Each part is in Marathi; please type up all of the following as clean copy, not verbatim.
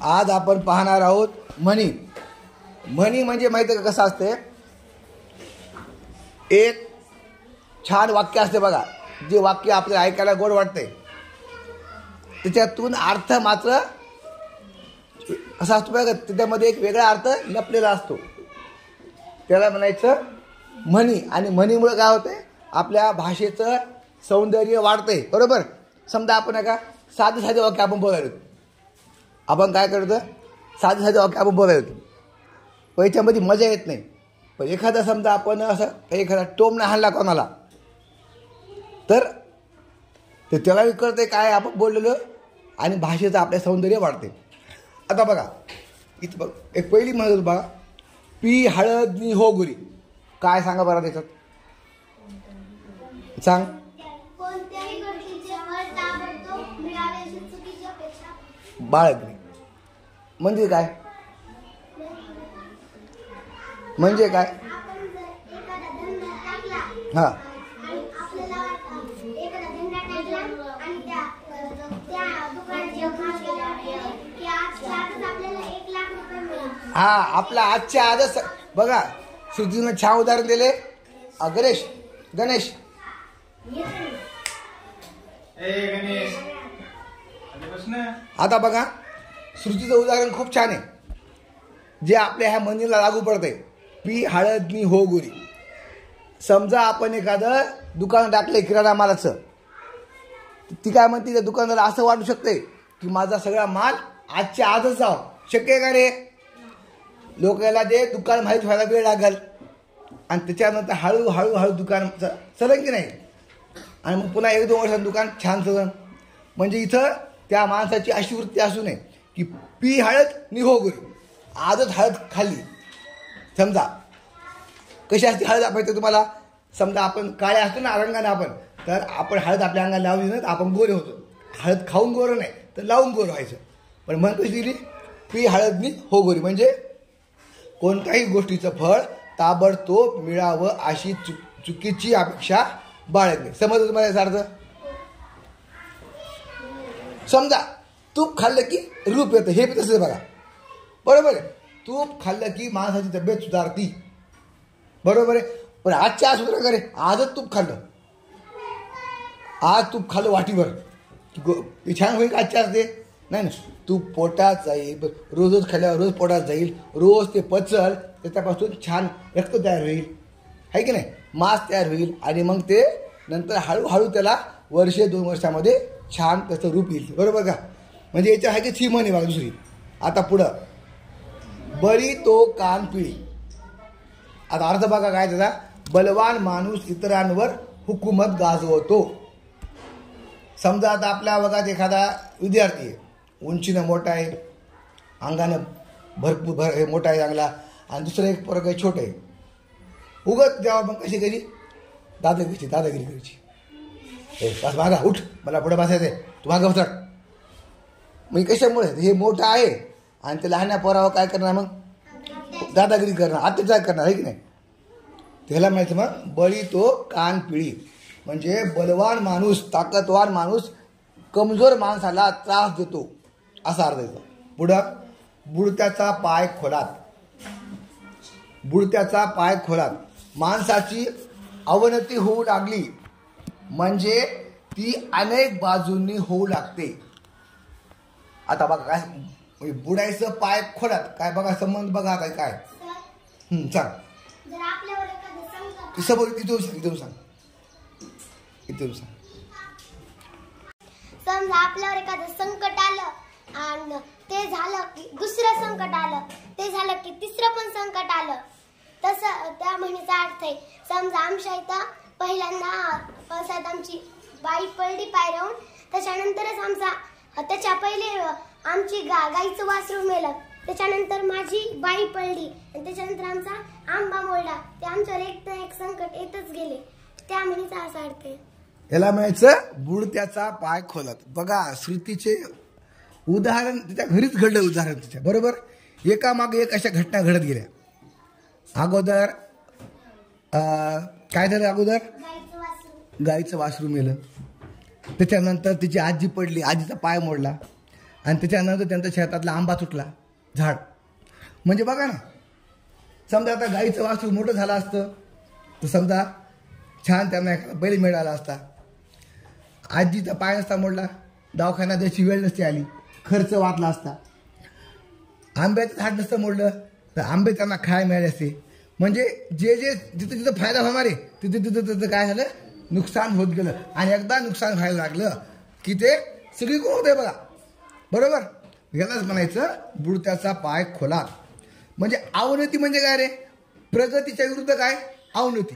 आज आपण पाहणार आहोत म्हणी. म्हणी म्हणजे माहिती आहे का कसं असते. एक छान वाक्य असते बघा, जे वाक्य आपल्याला ऐकायला गोड वाटते, त्याच्यातून अर्थ मात्र कसा असतो बघा, त्याच्यामध्ये एक वेगळा अर्थ लपलेला असतो. त्याला म्हणायचं म्हणी. आणि म्हणीमुळे काय होते, आपल्या भाषेचं सौंदर्य वाढते. बरोबर. समजा आपण का साधे साधे वाक्य आपण बोलायलो, आपण काय करतो, साधे साधे वाक्य आपण बोलायलो, पण याच्यामध्ये मजा येत नाही. पण एखादा समजा आपण असं एखादा टोमणा हाणला कोणाला, तर ते त्याला कळते काय आपण बोललेलं, आणि भाषेचं आपल्या सौंदर्य वाढते. आता बघा इथं बघ, एक पहिली म्हणत बघा, पी हळद नि हो गुरी. काय सांगा बरं त्याच्यात, सांग. बाळगणे म्हणजे काय, म्हणजे काय. हा हा आपला आजच्या आजच बघा, श्रुतीनं छान उदाहरण दिले. गणेश आता बघा, श्रुतीचं उदाहरण खूप छान आहे, जे आपल्या ह्या म्हणीला लागू पडते. पी हळद नि हो गुरी. समजा आपण एखादं दुकान टाकले किराणा मालाचं, ती काय म्हणते, त्या दुकानदाराला असं वाटू शकते की माझा सगळा माल आजच्या आजच जाव. शक्य आहे का रे. लोकांना ते दुकान माहीत व्हायला वेळ लागेल, आणि त्याच्यानंतर हळूहळू दुकान चलन की नाही, आणि मग पुन्हा 1-2 वर्षांनी दुकान छान चलन. म्हणजे इथं त्या माणसाची अशी वृत्ती असू नये की पी हळद नि हो गुरी. आजच हळद खाल्ली. समजा कशी असते हळद माहिती तुम्हाला. समजा आपण काळे असतो ना रंगाने, तर आपण हळद आपल्या अंगाला लावली ना, तर आपण गोरे होतो. हळद खाऊन गोरं नाही, तर लावून गोरं व्हायचं. पण म्हण कशी दिली, पी हळद नि हो गोरी. म्हणजे कोणत्याही गोष्टीचं फळ ताबडतोब मिळावं अशी चुकीची अपेक्षा बाळगणे. समजलं तुम्हाला याचा अर्थ. समजा तूप खाल्लं की रूप येतं, हे तसंच बघा. बरोबर आहे. तूप खाल्लं की माणसाची तब्येत सुधारती. बरोबर आहे. पण आजच्या आज सुद्धा करे, आजच तूप खाल्लं, आज तूप खाल्लं वाटीवर, छान होईल का आजच्या आज. ते नाही ना, तूप पोटात जाईल, रोजच खाल्ल्यावर रोज पोटात जाईल, रोज ते पचल, त्याच्यापासून छान रक्त तयार होईल, आहे की नाही, मांस तयार होईल, आणि मग ते नंतर हळूहळू त्याला 1-2 वर्षामध्ये छान त्याचं रूप येईल. बरोबर का. म्हणजे याच्या आहे की थी म्हणे बघा दुसरी. आता पुढं, बळी तो कान पिळी. आता अर्थ बघा काय त्याचा. बलवान माणूस इतरांवर हुकूमत गाजवतो. समजा आता आपल्या बघा एखादा विद्यार्थी आहे, उंचीनं मोठा आहे, अंगानं भरपूर मोठा आहे चांगला, आणि दुसरं एक पोरग आहे छोटं आहे. उगत जेव्हा मग कशी करी दादागिरी करायची. बस मागा उठ, मला पुढे बसायचं आहे, तू मागं उचट. मग कशामुळे, हे मोठं आहे आणि ते लहान्या पोरावर काय करणार, मग दादागिरी करणार, अत्याचार करणार, आहे की नाही. त्याला माहिती मग बळी तो कान पिळी. म्हणजे बलवान माणूस, ताकदवान माणूस कमजोर माणसाला त्रास देतो, असा अर्थ येतो. पुढं, बुडत्याचा पाय खोलात. बुडत्याचा पाय खोलात. माणसाची अवनती होऊ लागली म्हणजे ती अनेक बाजूंनी होऊ लागते. आता बघा काय म्हणजे बुडायचं पाय खोलात, काय बघा संबंध बघा काय काय. सांग. इथून सांग. समजा आपल्यावर एखादं संकट आलं, आणि ते झालं की दुसरं संकट आलं, ते झालं की तिसरं पण संकट आलं. तसं त्या म्हणीचा अर्थ आहे. समजा आमच्या इथं पहिल्यांदा पावसाळ्यात आमची बाई पडली पाय राहून, त्याच्यानंतरच त्याच्या पहिले आमची गाईचं वासरू मेलं, त्याच्यानंतर माझी बाई पडली, आणि त्याच्यानंतर आमचा आंबा मोडला. ते आमच्यावर एक तर एक संकट येतच गेले. त्या म्हणीचा असा अर्थ आहे. याला म्हणायचं बुडत्याचा पाय खोलात. बघा श्रुतीचे उदाहरण तिच्या घरीच घडलं उदाहरण तिच्या. बरोबर. एकामागे एक अशा घटना घडत गेल्या. अगोदर काय झालं, अगोदर गाईचं वासरू मेलं, त्याच्यानंतर तिची आजी पडली, आजीचा पाय मोडला, आणि त्याच्यानंतर त्यांच्या शेतातला आंबा तुटला झाड. म्हणजे बघा ना, समजा आता गाईचं वासरू मोठं झालं असतं तर समजा छान त्यांना बैल मिळाला असता. आजीचा पाय नसता मोडला, दवाखान्यात द्यायची वेळ नसती आली, खर्च वाचला असता. आंब्याचं झाड नसतं मोडलं तर आंबे त्यांना खायला मिळाले असते. म्हणजे जे जे जिथं जिथं फायदा होणार आहे तिथं तिथं तिथं काय झालं, नुकसान होत गेलं. आणि एकदा नुकसान व्हायला लागलं की ते सगळीकडून होते बघा. बरोबर, यालाच म्हणायचं बुडत्याचा पाय खोला. म्हणजे अवनती म्हणजे काय रे, प्रगतीच्या विरुद्ध काय अवनती.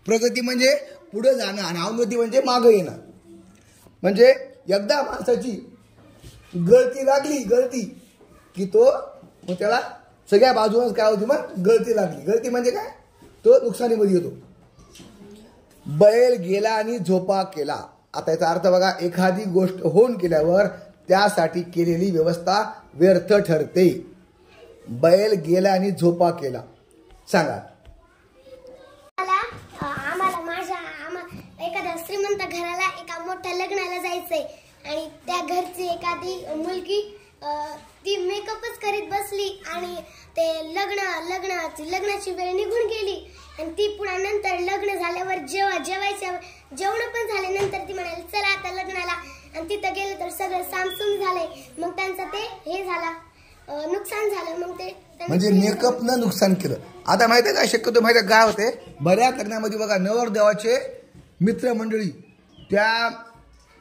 प्रगती म्हणजे पुढे जाणं आणि अवनती म्हणजे मागं येणं. म्हणजे एकदा माणसाची गळती लागली, गळती की तो मग त्याला सगळ्या बाजूनच काय होती, मग गळती लागली. गळती म्हणजे काय, तो नुकसानीमध्ये येतो. बैल गेला आणि झोपा केला. आता याचा अर्थ बघा, एखादी गोष्ट होऊन केल्यावर त्यासाठी केलेली व्यवस्था व्यर्थ ठरते. बैल गेला आणि झोपा केला. सांगा. एखाद्या श्रीमंत घराला एका मोठ्या लग्नाला जायचंय आणि त्या घरची एखादी मुलगी ती मेकअपच करीत बसली आणि ते लग्नाची वेळ निघून गेली. आणि ती पुन्हा नंतर लग्न झाल्यावर जेवण पण झाल्यानंतर ती म्हणाली चला आता लग्नाला, आणि तिथं गेलं तर सगळं सामसूम झालंय. मग त्यांचं ते हे झालं, नुकसान झालं. मग ते म्हणजे मेकअप न नुकसान केलं. आता माहिती आहे का, शक्यतो माहिती आहे काय होते, बऱ्याच लग्नामध्ये बघा नवरदेवाचे मित्रमंडळी त्या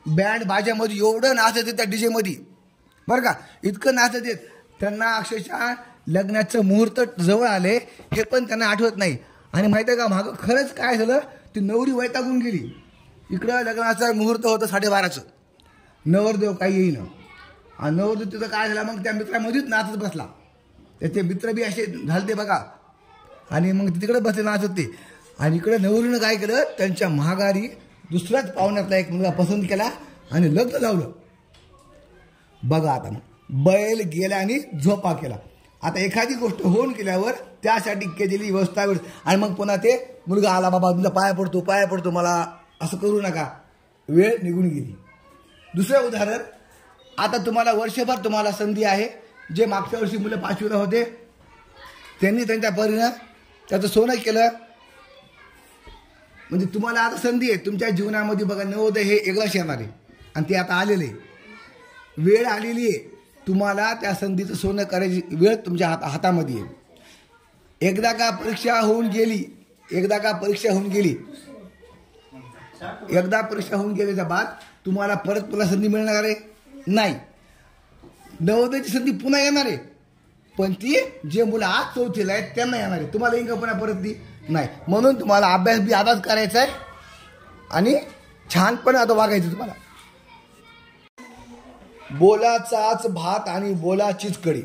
बँड बाजामध्ये एवढं नाचत येत त्या डीजे मध्ये, बरं का, इतकं नाचत येत त्यांना अक्षरशः लग्नाचं मुहूर्त जवळ आले हे पण त्यांना आठवत नाही. आणि माहिती आहे का, मागं खरंच काय झालं, ती नवरी वैतागून गेली. इकडं लग्नाचा मुहूर्त होतं 12:30, नवरदेव काही येईन आणि नवरदेव तिथं काय झालं, मग त्या मित्रामध्येच नाचत बसला. त्याचे मित्र बी असे झालते बघा, आणि मग तिकडे बसले नाचत ते. आणि इकडे नवरीनं काय केलं, त्यांच्या महागारी दुसऱ्याच पाहुण्यातला एक मुलगा पसंत केला आणि लग्न लावलं. बघा आता मग बैल गेला आणि झोपा केला. आता एखादी गोष्ट होऊन केल्यावर त्यासाठी केलेली व्यवस्था, आणि मग पुन्हा ते मुलगा आला, बाबा तुमचा पाया पडतो मला असं करू नका, वेळ निघून गेली. दुसरं उदाहरण, आता तुम्हाला वर्षभर तुम्हाला संधी आहे. जे मागच्या वर्षी मुलं 5वीला होते त्यांनी त्यांच्या परीनं त्याचं सोनं केलं. म्हणजे तुम्हाला आता संधी आहे तुमच्या जीवनामध्ये. बघा, नवोदय हे एकदाच येणार आहे आणि ते आता आलेलं आहे, वेळ आलेली आहे. तुम्हाला त्या संधीचं सोनं करायची वेळ तुमच्या हातामध्ये आहे. एकदा का परीक्षा होऊन गेली, एकदा परीक्षा होऊन गेल्याच्या बाद तुम्हाला परत पुन्हा संधी मिळणार आहे नाही. नवोदयची संधी पुन्हा येणार आहे, पण ती जे मुलं आज 4थीला आहेत त्यांना येणार आहे. तुम्हाला येईल का पुन्हा परत ती नाही. म्हणून तुम्हाला अभ्यास बी आताच करायचा आहे आणि छान पण आता वागायचं. तुम्हाला बोलाचाच भात आणि बोलाचीच कडी.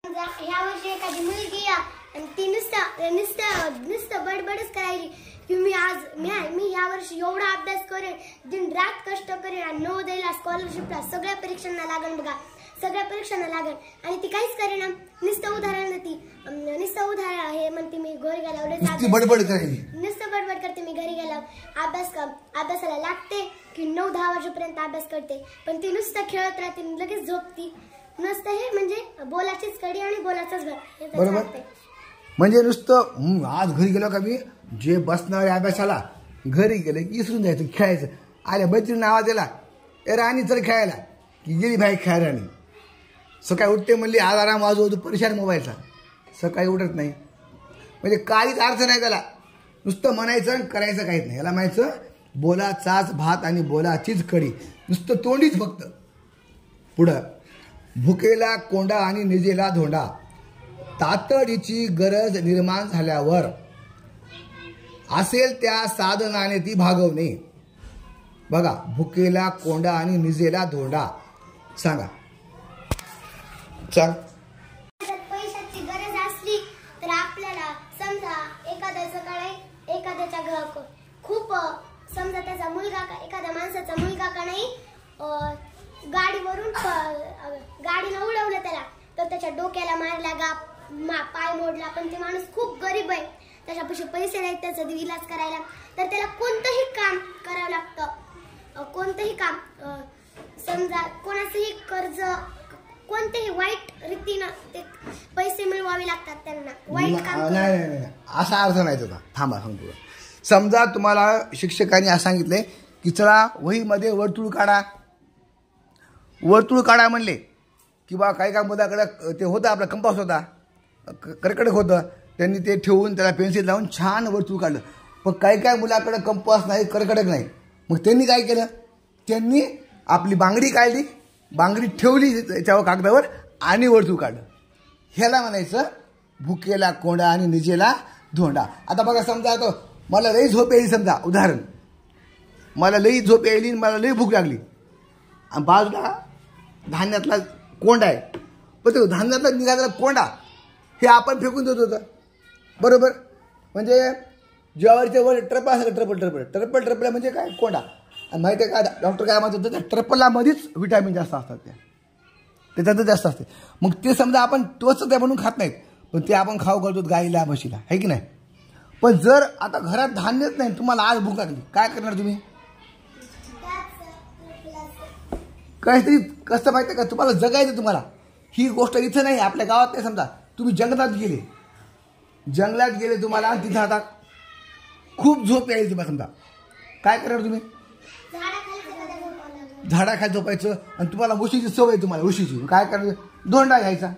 ह्या वर्षी एखादी मुलगी आणि ती नुसतं बडबडच करायची की मी ह्या वर्षी एवढा अभ्यास करेन, दिन रात कष्ट करेन आणि नवोदयला स्कॉलरशिपला सगळ्या परीक्षांना लागेल. बघा, सगळ्या परीक्षांना लागेल आणि ती काहीच करेना. नुसतं उदाहरण हे म्हणते मी घरी गेल्यावर नुसतं बडबड करते, मी घरी गेल्यावर अभ्यासाला लागते की 9-10 वाजेपर्यंत अभ्यास करते, पण ती नुसतं खेळत राहते, लगेच झोपती. नुसतं हे म्हणजे बोलाचीच कडी आणि बोलाचाच भात. बरोबर, म्हणजे नुसतं आज घरी गेलो का मी जे बसणार अभ्यासाला, घरी गेलं की इसरून जायचं, खेळायचं. आल्या मैत्रीण आवाज दिला, ए राणी चल खेळायला, की गेली बाई खेळा राणी. सकाळी उठते म्हणली आज आराम वाजवतो, परेशान मोबाईलचा, सकाळी उठत नाही. म्हणजे काहीच अर्थ नाही त्याला, नुसतं म्हणायचं आणि करायचं काहीच नाही. याला म्हणायचं बोलाचाच भात आणि बोलाचीच कडी, नुसतं तोंडीच फक्त. पुढं, भुकेला कोंडा आणि निजेला धोंडा, तातडीची गरज निर्माण झाल्यावर असेल त्या साधनाने ती भागवणे. बघा, भुकेला कोंडा आणि निजेला धोंडा. सांगा. पैशाची गरज असली तर आपल्याला समजा एखाद्याच्या घर खूप समजा त्याचा मुलगा, एखाद्या माणसाचा मुलगा का नाही गाडीवरून गाडीनं उडवलं त्याला, तर त्याच्या डोक्याला मारला, पाय मोडला, पण ते माणूस खूप गरीब आहे, त्याच्यापाशी पैसे नाहीत त्याचा इलाज करायला, तर त्याला कोणतंही काम करावं लागतं. कोणतंही काम समजा कोणाचंही कर्ज कोणत्याही वाईट रीतीनं ते पैसे मिळवावे लागतात त्यांना वाईट काम नाही असा अर्थ नाही त्याचा. थांबा सांगतो. समजा तुम्हाला शिक्षकांनी असं सांगितलंय की चला वहीमध्ये वर्तुळ काढा. वर्तुळ काढा म्हणले किंवा काही काय मुलाकडे ते होतं आपला कंपास होता कर्कटक होतं, त्यांनी ते ठेवून त्याला पेन्सिल लावून छान वर्तुळ काढलं. पण काही काय मुलाकडे कंपास नाही कर्कटक नाही, मग त्यांनी काय केलं, त्यांनी आपली बांगडी काढली, बांगडी ठेवली त्याच्यावर कागदावर आणि वर्तुळ काढलं. ह्याला म्हणायचं भुकेला कोंडा आणि निजेला धोंडा. आता बघा समजा आता मला लई झोप यायली, समजा उदाहरण मला लई झोप यायली, मला लई भूक लागली आणि बाजूला धान्यातला कोंडा आहे, पण तो धान्यातला निघालेला कोंडा हे आपण फेकून देत होतं बरोबर. म्हणजे ज्वारीच्या वर ट्रपल असं ट्रपल म्हणजे काय कोंडा. आणि माहिती आहे का डॉक्टर काय म्हणत होतं, त्या ट्रपलामध्येच विटॅमिन जास्त असतात, त्याच्यातच जास्त असते. मग ते समजा आपण तोच त्या म्हणून खात नाहीत, पण ते आपण खाऊ घालतो गाईला म्हशीला, आहे की नाही. पण जर आता घरात धान्यच नाही, तुम्हाला आज भूक लागली, काय करणार तुम्ही. काहीतरी कसं माहिती आहे का, तुम्हाला जगायचं, तुम्हाला ही गोष्ट इथं नाही आपल्या गावात नाही. समजा तुम्ही जंगलात गेले तुम्हाला तिथं आता खूप झोप यायची तुम्हाला, समजा काय करणार तुम्ही, झाडाखाली झोपायचं. आणि तुम्हाला उशीची सवय, तुम्हाला उशीची काय करायचं, धोंडा घ्यायचा,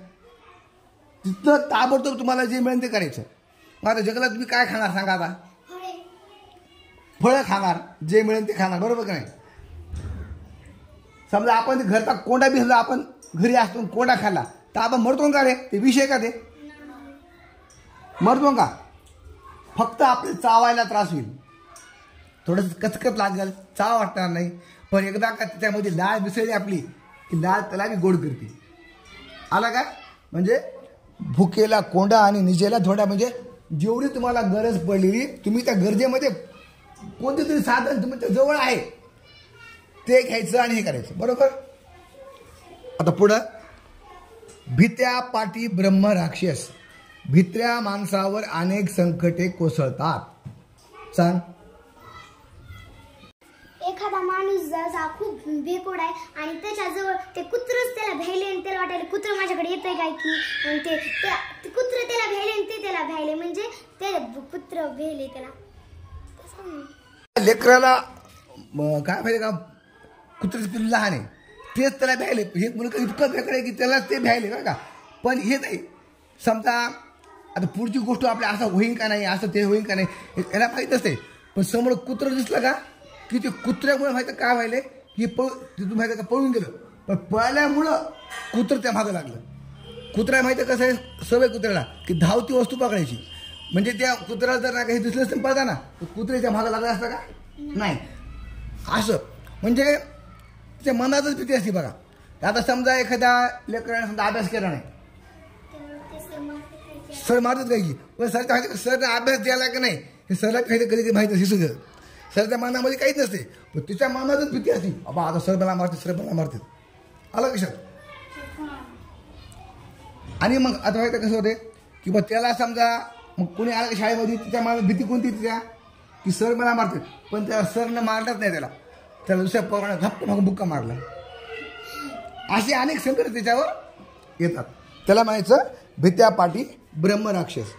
तिथं ताबडतोब तुम्हाला जे मिळेल ते करायचं. मग आता जंगलात तुम्ही काय खाणार सांगा, आता फळं खाणार, जे मिळेल ते खाणार बरोबर का नाही. समजा आपण घरचा कोंडा बी समजा आपण घरी असतो कोंडा खाल्ला तर आपण मरतो का रे, ते विषय का, ते मरतो का. फक्त आपले चावायला त्रास होईल, थोडंसं कचकत लागेल, चाव वाटणार नाही. पण एकदा का त्याच्यामध्ये लाळ मिसळली आपली की लाळ त्याला बी गोड करते. आला काय, म्हणजे भुकेला कोंडा आणि निजेला धोंडा. म्हणजे जेवढी तुम्हाला गरज पडलेली, तुम्ही त्या गरजेमध्ये कोणते तरी साधन तुमच्या जवळ आहे ते घ्यायचं आणि हे करायचं बरोबर. आता पुढं, भित्या पाठी ब्रह्म राक्षस, भित्र्या माणसावर अनेक संकटे कोसळतात. सांग. एखादा माणूस जसा खूप बेकोड आहे आणि त्याच्याजवळ ते कुत्रच त्याला भ्यायले आणि त्याला वाटायला कुत्र माझ्याकडे येतंय काय की, आणि ते कुत्र त्याला भ्यायले आणि ते त्याला भ्यायले, म्हणजे ते कुत्र भ्यायले त्याला. लेकराला काय माहिती का, कुत्र्याचं पिल्लू लहान आहे तेच त्याला भ्यायले, हे मुलगा इतकं बेकड आहे की त्याला ते भ्यायले बरं का. पण हे नाही, समजा आता पुढची गोष्ट आपल्या असं होईल का नाही, असं ते होईल का नाही याला माहीत असते. पण समोर कुत्र दिसलं का की ते कुत्र्यामुळे माहिती काय व्हायले की तिथून माहिती का पळून गेलं. पण पळल्यामुळं कुत्र त्या मागं लागलं. कुत्रा माहिती कसं आहे, सवय कुत्र्याला की धावती वस्तू पकडायची. म्हणजे त्या कुत्र्याला जर काही दिसलं असतं पळताना कुत्र्याच्या मागं लागला असता का नाही. असं म्हणजे त्याच्या मनातच भीती असते बघा. आता समजा एखाद्या लेकराने समजा अभ्यास केला नाही, सर मारतात काय की, पण सरच्या माहिती सरने अभ्यास द्यायला का नाही हे सरला काही कधी माहिती नसते. सुद्धा सरच्या मनामध्ये काहीच नसते, पण तिच्या मनातच भीती असते, बाबा आता सर मला मारते. आलं कशात. आणि मग आता माहिती कसं होते की मग त्याला समजा मग कोणी आलं शाळेमध्ये, तिच्या मनात भीती कोणती तिच्या की सर मला मारते, पण त्या सरनं मारलंच नाही त्याला दुसऱ्या पोराने धप्प मग बुक्का मारला. असे अनेक संकट त्याच्यावर येतात. त्याला म्हणायचं भित्या पाठी ब्रह्म राक्षस.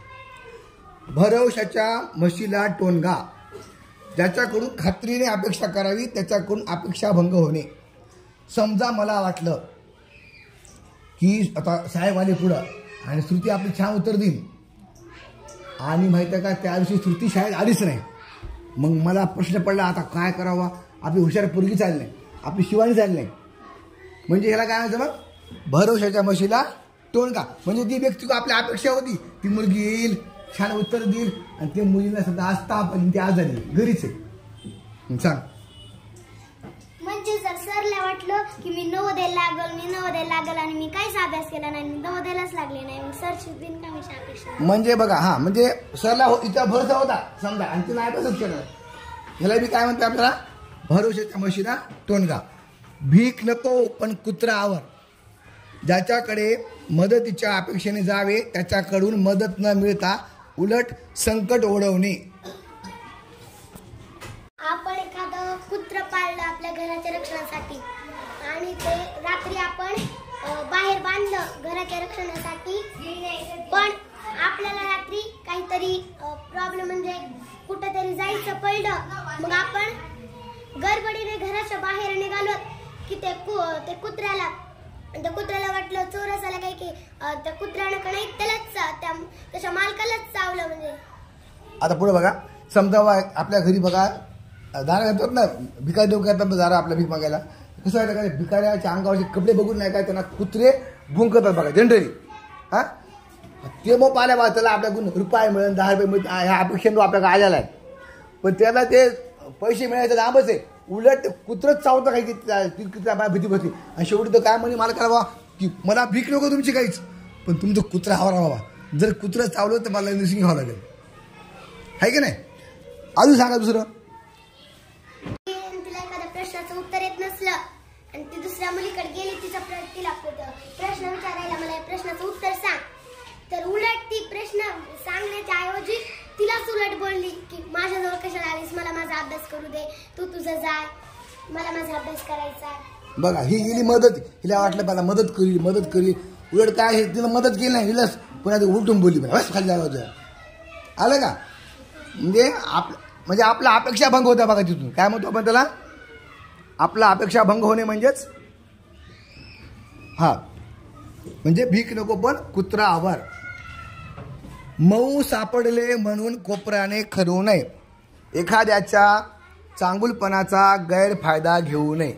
भरवशाच्या म्हशीला टोनगा, ज्याच्याकडून खात्रीने अपेक्षा करावी त्याच्याकडून अपेक्षा भंग होणे. समजा मला वाटलं की आता साहेब आले पुढं आणि श्रुती आपली छान उत्तर देईल आणि माहिती आहे का त्या दिवशी श्रुती शाळेत आलीच नाही. मग मला प्रश्न पडला आता काय करावा. आपली हुशार पोरगी चालली नाही, आपली शिवानी चालली नाही, म्हणजे ह्याला काय म्हणायचं मग भरवशाच्या म्हशीला टोनगा. म्हणजे जी व्यक्ती आपल्या अपेक्षा होती ती मुलगी येईल छान उत्तर देईल आणि ते मुलीला सुद्धा असता पण ती आजारी घरीच आहे. सांग. म्हणजे जर सरला वाटलं की मी नवोदयाला लागल आणि मी काहीच अभ्यास केला नाही, नवोदयालाच लागले नाही, मग सरची बिनकामाची अपेक्षा. म्हणजे बघा हा, म्हणजे सरला तिचा भरोसा होता समजा आणि तिला अभ्यासच केला. ह्याला बी काय म्हणते आपल्याला भरोशाच्या म्हशीला टोनगा. भीक नको पण कुत्रा आवर, ज्याच्याकडे मदतीच्या अपेक्षेने जावे त्याच्याकडून मदत न मिळता उलट संकट ओढवणे. आपण एखादं कुत्र पाळलं आपल्या घराच्या रक्षणासाठी आणि आणलं घराच्या रक्षणासाठी, पण आपल्याला रात्री काहीतरी प्रॉब्लेम म्हणजे कुठेतरी जायचं पडलं, मग आपण गडबडीने घराच्या बाहेर निघालो की त्या कुत्र्याला वाटलं चोरस आला काही की त्या कुत्र्यानं का नाही त्याच्या मालकालाच चावलं. म्हणजे आता पुढे बघा, समजा आपल्या घरी बघा दारा येतात ना, भिकारी लोक येतात दारा आपल्या भीक मागायला. कसं आहे काय, भिकाऱ्याच्या अंगावरचे कपडे बघून नाही काय त्यांना कुत्रे भुंकतात बघा जनरली. हा ते मग पाहिल्या बघा, त्याला आपल्याकडून रुपये मिळेल, 10 रुपये मिळेल ह्या अपेक्षेनं तो आपल्याकडे आलेला आहे, पण त्याला ते पैसे मिळायचं लांबच आहे. उलट कुत्रच चावतं काही की भीती बसली, आणि शेवटी तर काय म्हणे मला करा बाबा की मला भीक नको तुमची काहीच, पण तुमचं कुत्रा हवा ना बाबा. जर कुत्रं चावलं तर मला नर्सिंग घ्यावं लागेल, आहे की नाही. अजून सांगा दुसरं. तिला एखाद्या प्रश्नाचं उत्तर येत नसलं आणि ती दुसऱ्या मुलीकडे गेली, तिला प्रश्न विचारायला, मला या प्रश्नाचं उत्तर सांग, तर उलट ती प्रश्न सांगण्याच्या ऐवजी तिलाच उलट बोलली की माझ्याजवळ कशाला आलीस, मला माझा अभ्यास करू दे, तू तुझं जाय, मला माझा अभ्यास करायचा. बघा ही गेली मदत, हिला वाटलं मला मदत करी, उलट काय तिला मदत केली नाही, हिलाच पुन्हा उलटून बोलली, बस खाली जायला आलं का. म्हणजे आपला अपेक्षा भंग होता बघा तिथून. काय म्हणतो आपण त्याला, आपला अपेक्षा भंग होणे म्हणजेच हा म्हणजे भीक नको पण कुत्रा आवार. मऊ सापडले म्हणून कोपऱ्याने खरवू नये, एखाद्याच्या चांगुलपणाचा गैरफायदा घेऊ नये.